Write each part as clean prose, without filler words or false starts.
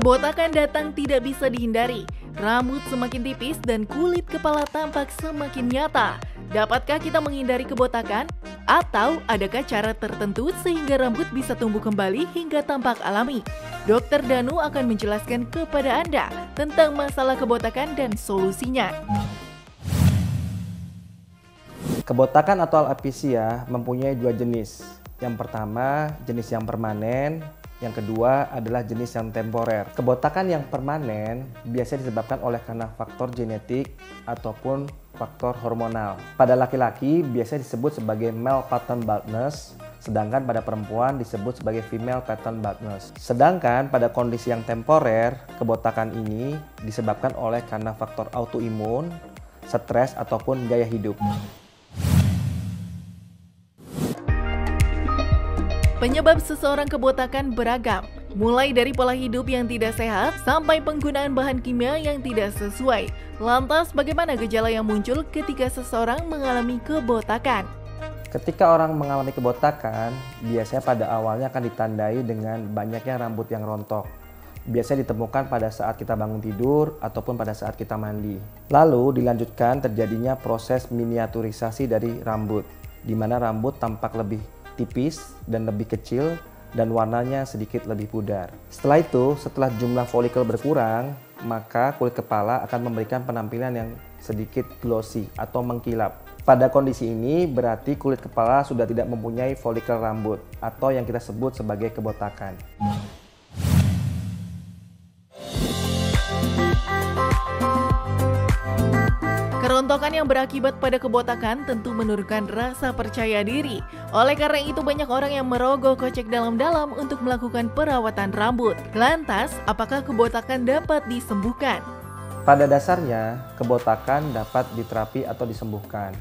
Kebotakan datang tidak bisa dihindari. Rambut semakin tipis dan kulit kepala tampak semakin nyata. Dapatkah kita menghindari kebotakan? Atau adakah cara tertentu sehingga rambut bisa tumbuh kembali hingga tampak alami? Dokter Danu akan menjelaskan kepada Anda tentang masalah kebotakan dan solusinya. Kebotakan atau alopecia mempunyai dua jenis. Yang pertama, jenis yang permanen. Yang kedua adalah jenis yang temporer. Kebotakan yang permanen biasanya disebabkan oleh karena faktor genetik ataupun faktor hormonal. Pada laki-laki biasanya disebut sebagai male pattern baldness, sedangkan pada perempuan disebut sebagai female pattern baldness. Sedangkan pada kondisi yang temporer, kebotakan ini disebabkan oleh karena faktor autoimun, stres ataupun gaya hidup. Penyebab seseorang kebotakan beragam, mulai dari pola hidup yang tidak sehat sampai penggunaan bahan kimia yang tidak sesuai. Lantas, bagaimana gejala yang muncul ketika seseorang mengalami kebotakan? Ketika orang mengalami kebotakan, biasanya pada awalnya akan ditandai dengan banyaknya rambut yang rontok. Biasanya ditemukan pada saat kita bangun tidur ataupun pada saat kita mandi. Lalu dilanjutkan terjadinya proses miniaturisasi dari rambut, di mana rambut tampak lebih tipis dan lebih kecil dan warnanya sedikit lebih pudar. Setelah itu, setelah jumlah folikel berkurang, maka kulit kepala akan memberikan penampilan yang sedikit glossy atau mengkilap. Pada kondisi ini berarti kulit kepala sudah tidak mempunyai folikel rambut atau yang kita sebut sebagai kebotakan. Kerontokan yang berakibat pada kebotakan tentu menurunkan rasa percaya diri. Oleh karena itu banyak orang yang merogoh kocek dalam-dalam untuk melakukan perawatan rambut. Lantas, apakah kebotakan dapat disembuhkan? Pada dasarnya, kebotakan dapat diterapi atau disembuhkan.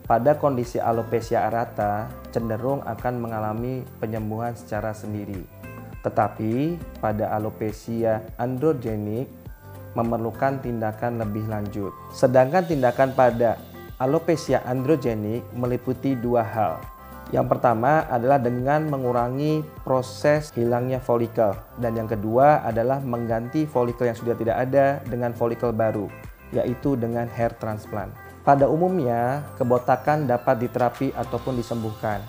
Pada kondisi alopecia areata, cenderung akan mengalami penyembuhan secara sendiri. Tetapi, pada alopecia androgenik, memerlukan tindakan lebih lanjut. Sedangkan tindakan pada alopecia androgenik meliputi dua hal. Yang pertama adalah dengan mengurangi proses hilangnya folikel, dan yang kedua adalah mengganti folikel yang sudah tidak ada dengan folikel baru, yaitu dengan hair transplant. Pada umumnya, kebotakan dapat diterapi ataupun disembuhkan.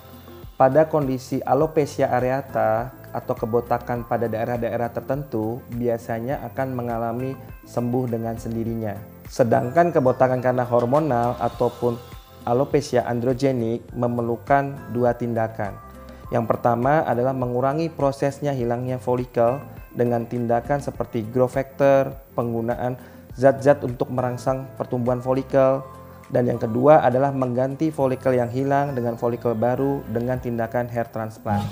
Pada kondisi alopecia areata atau kebotakan pada daerah-daerah tertentu biasanya akan mengalami sembuh dengan sendirinya. Sedangkan kebotakan karena hormonal ataupun alopecia androgenik memerlukan dua tindakan. Yang pertama adalah mengurangi prosesnya hilangnya folikel dengan tindakan seperti growth factor, penggunaan zat-zat untuk merangsang pertumbuhan folikel, dan yang kedua adalah mengganti folikel yang hilang dengan folikel baru dengan tindakan hair transplant.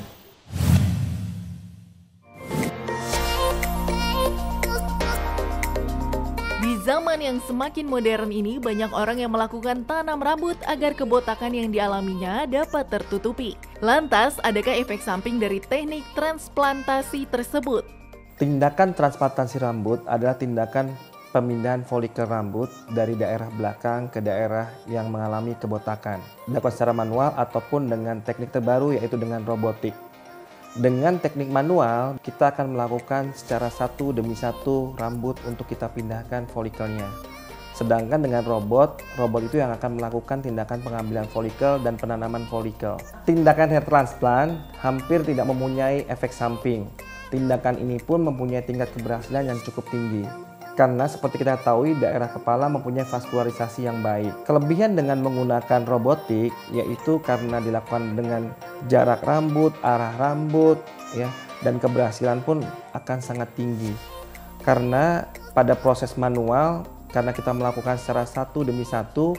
Di zaman yang semakin modern ini, banyak orang yang melakukan tanam rambut agar kebotakan yang dialaminya dapat tertutupi. Lantas, adakah efek samping dari teknik transplantasi tersebut? Tindakan transplantasi rambut adalah tindakan pemindahan folikel rambut dari daerah belakang ke daerah yang mengalami kebotakan. Dilakukan secara manual ataupun dengan teknik terbaru yaitu dengan robotik. Dengan teknik manual, kita akan melakukan secara satu demi satu rambut untuk kita pindahkan folikelnya. Sedangkan dengan robot itu yang akan melakukan tindakan pengambilan folikel dan penanaman folikel. Tindakan hair transplant hampir tidak mempunyai efek samping. Tindakan ini pun mempunyai tingkat keberhasilan yang cukup tinggi. Karena seperti kita ketahui daerah kepala mempunyai vaskularisasi yang baik. Kelebihan dengan menggunakan robotik yaitu karena dilakukan dengan jarak rambut, arah rambut, ya, dan keberhasilan pun akan sangat tinggi. Karena pada proses manual, karena kita melakukan secara satu demi satu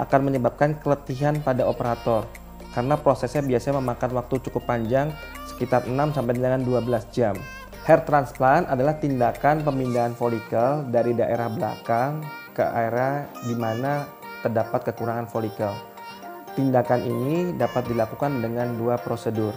akan menyebabkan keletihan pada operator. Karena prosesnya biasanya memakan waktu cukup panjang sekitar 6 sampai dengan 12 jam. Hair transplant adalah tindakan pemindahan folikel dari daerah belakang ke area di mana terdapat kekurangan folikel. Tindakan ini dapat dilakukan dengan dua prosedur.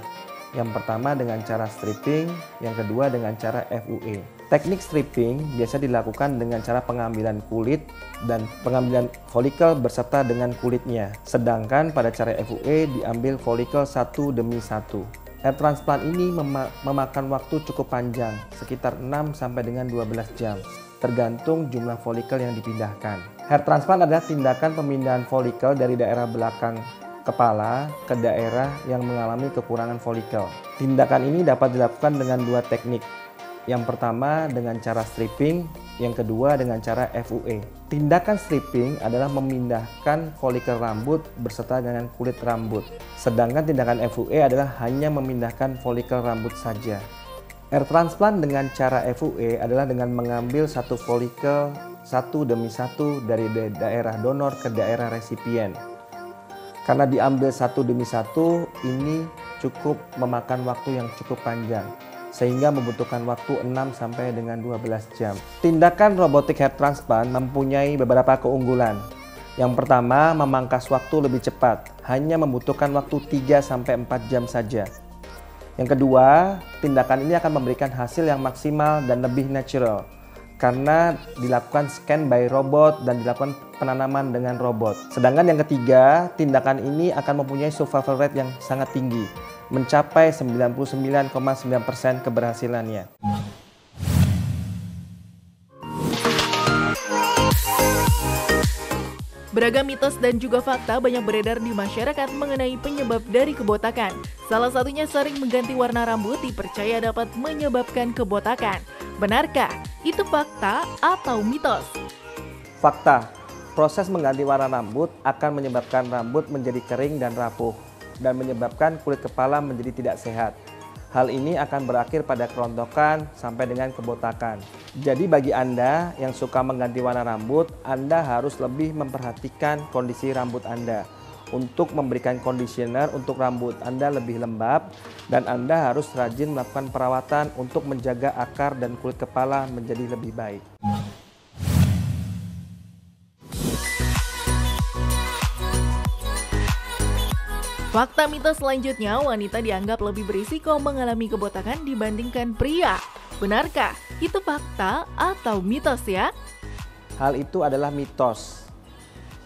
Yang pertama dengan cara stripping, yang kedua dengan cara FUE. Teknik stripping biasa dilakukan dengan cara pengambilan kulit dan pengambilan folikel berserta dengan kulitnya. Sedangkan pada cara FUE diambil folikel satu demi satu. Hair transplant ini memakan waktu cukup panjang, sekitar 6 sampai dengan 12 jam, tergantung jumlah folikel yang dipindahkan. Hair transplant adalah tindakan pemindahan folikel dari daerah belakang kepala ke daerah yang mengalami kekurangan folikel. Tindakan ini dapat dilakukan dengan dua teknik. Yang pertama dengan cara stripping, yang kedua dengan cara FUE. Tindakan stripping adalah memindahkan folikel rambut berserta dengan kulit rambut. Sedangkan tindakan FUE adalah hanya memindahkan folikel rambut saja. Hair transplant dengan cara FUE adalah dengan mengambil satu folikel satu demi satu dari daerah donor ke daerah resipien. Karena diambil satu demi satu, ini cukup memakan waktu yang cukup panjang, sehingga membutuhkan waktu 6 sampai dengan 12 jam. Tindakan robotik hair transplant mempunyai beberapa keunggulan. Yang pertama, memangkas waktu lebih cepat, hanya membutuhkan waktu 3 sampai 4 jam saja. Yang kedua, tindakan ini akan memberikan hasil yang maksimal dan lebih natural, karena dilakukan scan by robot dan dilakukan penanaman dengan robot. Sedangkan yang ketiga, tindakan ini akan mempunyai survival rate yang sangat tinggi, mencapai 99,9% keberhasilannya. Beragam mitos dan juga fakta banyak beredar di masyarakat mengenai penyebab dari kebotakan. Salah satunya sering mengganti warna rambut dipercaya dapat menyebabkan kebotakan. Benarkah itu fakta atau mitos? Fakta, proses mengganti warna rambut akan menyebabkan rambut menjadi kering dan rapuh, dan menyebabkan kulit kepala menjadi tidak sehat. Hal ini akan berakhir pada kerontokan sampai dengan kebotakan. Jadi bagi Anda yang suka mengganti warna rambut, Anda harus lebih memperhatikan kondisi rambut Anda untuk memberikan conditioner untuk rambut Anda lebih lembab, dan Anda harus rajin melakukan perawatan untuk menjaga akar dan kulit kepala menjadi lebih baik. Fakta mitos selanjutnya, wanita dianggap lebih berisiko mengalami kebotakan dibandingkan pria. Benarkah itu fakta atau mitos ya? Hal itu adalah mitos,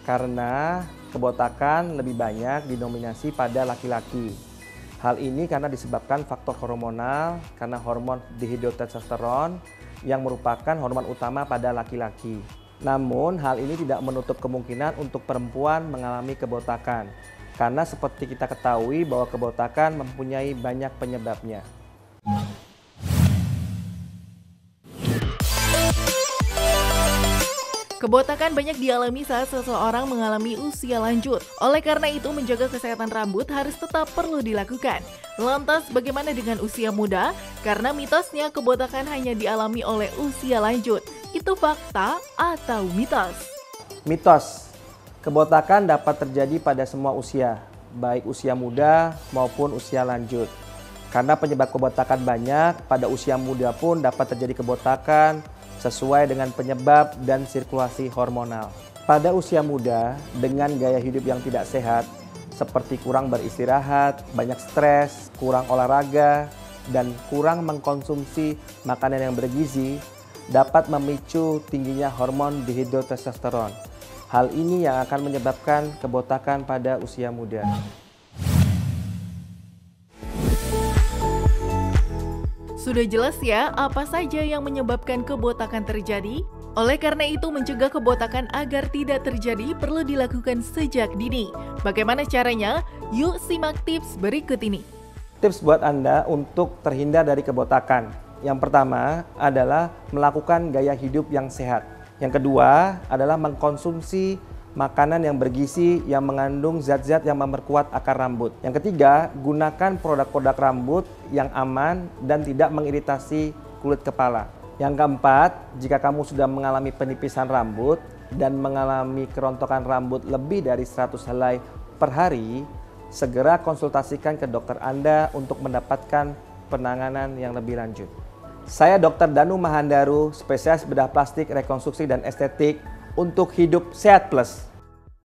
karena kebotakan lebih banyak didominasi pada laki-laki. Hal ini karena disebabkan faktor hormonal, karena hormon dihidrotestosteron yang merupakan hormon utama pada laki-laki. Namun hal ini tidak menutup kemungkinan untuk perempuan mengalami kebotakan, karena seperti kita ketahui bahwa kebotakan mempunyai banyak penyebabnya. Kebotakan banyak dialami saat seseorang mengalami usia lanjut. Oleh karena itu, menjaga kesehatan rambut harus tetap perlu dilakukan. Lantas, bagaimana dengan usia muda? Karena mitosnya kebotakan hanya dialami oleh usia lanjut. Itu fakta atau mitos? Mitos. Kebotakan dapat terjadi pada semua usia, baik usia muda maupun usia lanjut. Karena penyebab kebotakan banyak, pada usia muda pun dapat terjadi kebotakan sesuai dengan penyebab dan sirkulasi hormonal. Pada usia muda, dengan gaya hidup yang tidak sehat, seperti kurang beristirahat, banyak stres, kurang olahraga, dan kurang mengkonsumsi makanan yang bergizi, dapat memicu tingginya hormon dihidrotestosteron. Hal ini yang akan menyebabkan kebotakan pada usia muda. Sudah jelas ya apa saja yang menyebabkan kebotakan terjadi? Oleh karena itu, mencegah kebotakan agar tidak terjadi perlu dilakukan sejak dini. Bagaimana caranya? Yuk simak tips berikut ini. Tips buat Anda untuk terhindar dari kebotakan. Yang pertama adalah melakukan gaya hidup yang sehat. Yang kedua adalah mengkonsumsi makanan yang bergizi yang mengandung zat-zat yang memperkuat akar rambut. Yang ketiga, gunakan produk-produk rambut yang aman dan tidak mengiritasi kulit kepala. Yang keempat, jika kamu sudah mengalami penipisan rambut dan mengalami kerontokan rambut lebih dari 100 helai per hari, segera konsultasikan ke dokter Anda untuk mendapatkan penanganan yang lebih lanjut. Saya Dr. Danu Mahandaru, spesialis bedah plastik, rekonstruksi, dan estetik untuk Hidup Sehat Plus.